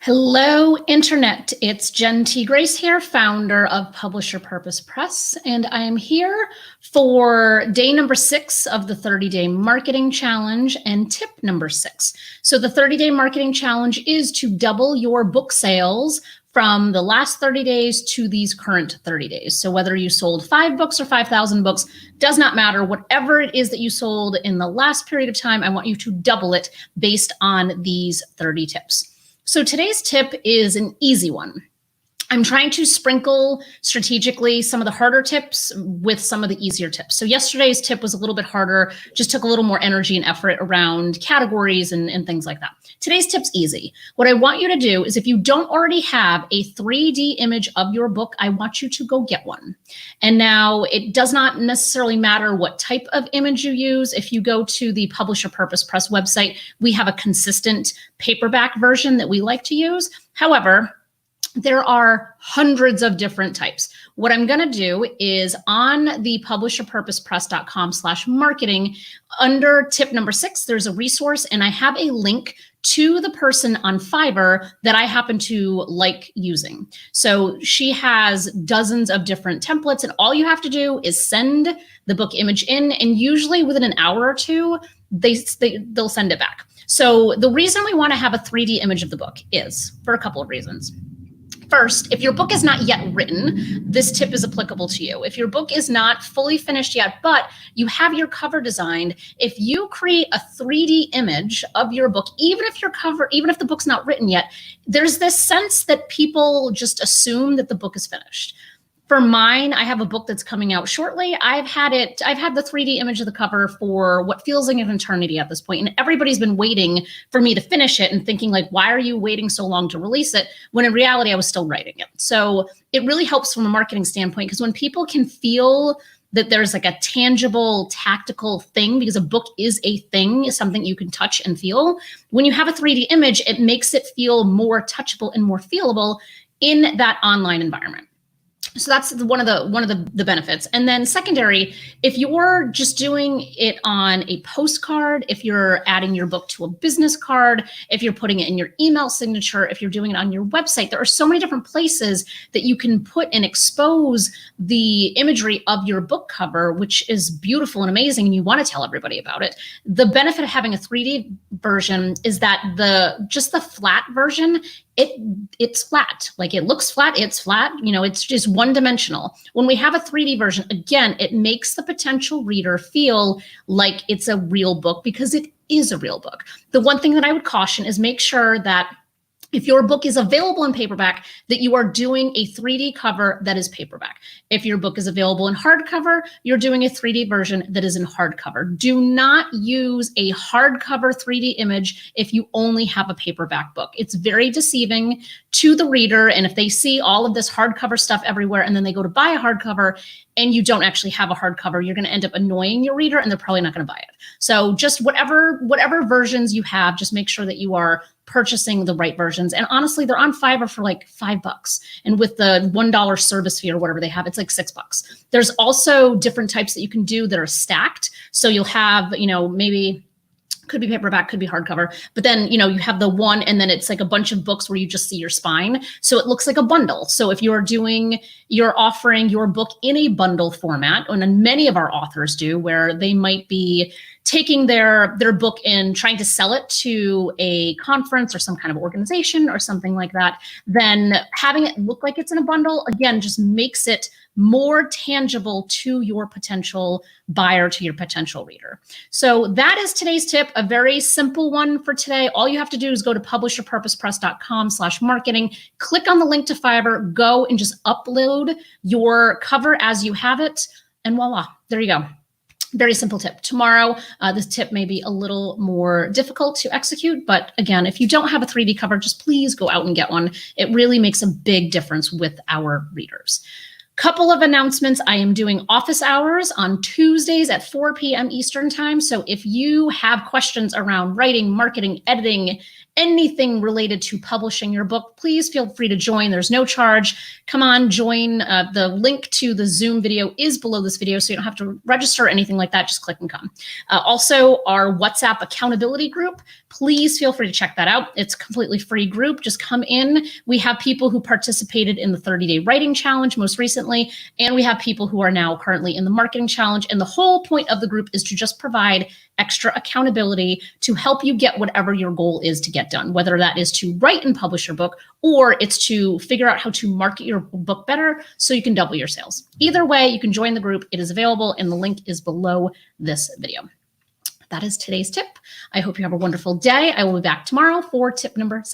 Hello, Internet. It's Jen T. Grace here, founder of Publisher Purpose Press, and I am here for day number 6 of the 30-day marketing challenge and tip number 6. So the 30-day marketing challenge is to double your book sales from the last 30 days to these current 30 days. So whether you sold 5 books or 5,000 books, does not matter. Whatever it is that you sold in the last period of time, I want you to double it based on these 30 tips. So today's tip is an easy one. I'm trying to sprinkle strategically some of the harder tips with some of the easier tips. So yesterday's tip was a little bit harder, just took a little more energy and effort around categories and things like that. Today's tip's easy. What I want you to do is if you don't already have a 3D image of your book, I want you to go get one. And now it does not necessarily matter what type of image you use. If you go to the Publisher Purpose Press website, we have a consistent paperback version that we like to use. However, there are hundreds of different types. What I'm going to do is on the publisherpurposepress.com/marketing, under tip number 6, there's a resource and I have a link to the person on Fiverr that I happen to like using. So she has dozens of different templates and all you have to do is send the book image in, and usually within an hour or two, they'll send it back. So the reason we want to have a 3D image of the book is for a couple of reasons. First, if your book is not yet written, this tip is applicable to you. If your book is not fully finished yet, but you have your cover designed, if you create a 3D image of your book, even if the book's not written yet, there's this sense that people just assume that the book is finished. For mine, I have a book that's coming out shortly. I've had the 3D image of the cover for what feels like an eternity at this point, and everybody's been waiting for me to finish it and thinking like, why are you waiting so long to release it? When in reality, I was still writing it. So it really helps from a marketing standpoint, because when people can feel that there's like a tangible, tactical thing, because a book is a thing, is something you can touch and feel. When you have a 3D image, it makes it feel more touchable and more feelable in that online environment. So that's one of the benefits. And then secondary, if you're just doing it on a postcard, if you're adding your book to a business card, if you're putting it in your email signature, if you're doing it on your website, there are so many different places that you can put and expose the imagery of your book cover, which is beautiful and amazing, and you want to tell everybody about it. The benefit of having a 3D version is that just the flat version, it's flat. Like, it looks flat, it's flat, it's just one-dimensional. When we have a 3D version, again, it makes the potential reader feel like it's a real book, because it is a real book. The one thing that I would caution is make sure that if your book is available in paperback, that you are doing a 3D cover that is paperback. If your book is available in hardcover, you're doing a 3D version that is in hardcover. Do not use a hardcover 3D image if you only have a paperback book. It's very deceiving to the reader, and if they see all of this hardcover stuff everywhere and then they go to buy a hardcover and you don't actually have a hardcover, you're going to end up annoying your reader and they're probably not going to buy it. So just whatever versions you have, just make sure that you are purchasing the right versions. And honestly, they're on Fiverr for like $5. And with the $1 service fee or whatever they have, it's like $6. There's also different types that you can do that are stacked. So you'll have, maybe could be paperback, could be hardcover, but then, you have the one, and then it's like a bunch of books where you just see your spine. So it looks like a bundle. So if you're offering your book in a bundle format, and many of our authors do, where they might be taking their book and trying to sell it to a conference or some kind of organization or something like that, then having it look like it's in a bundle, again, just makes it more tangible to your potential buyer, to your potential reader. So that is today's tip, a very simple one for today. All you have to do is go to publisherpurposepress.com/marketing, click on the link to Fiverr, go and just upload your cover as you have it, and voila, there you go. Very simple tip. Tomorrow, this tip may be a little more difficult to execute, but again, if you don't have a 3D cover, just please go out and get one. It really makes a big difference with our readers. Couple of announcements. I am doing office hours on Tuesdays at 4 p.m. Eastern time. So if you have questions around writing, marketing, editing, anything related to publishing your book, please feel free to join. There's no charge. Come on, join. The link to the Zoom video is below this video, so you don't have to register or anything like that. Just click and come. Also, our WhatsApp accountability group, please feel free to check that out. It's a completely free group. Just come in. We have people who participated in the 30-day writing challenge most recently, and we have people who are now currently in the marketing challenge. And the whole point of the group is to just provide extra accountability to help you get whatever your goal is to get done, whether that is to write and publish your book, or it's to figure out how to market your book better so you can double your sales. Either way, you can join the group. It is available, and the link is below this video. That is today's tip. I hope you have a wonderful day. I will be back tomorrow for tip number 7.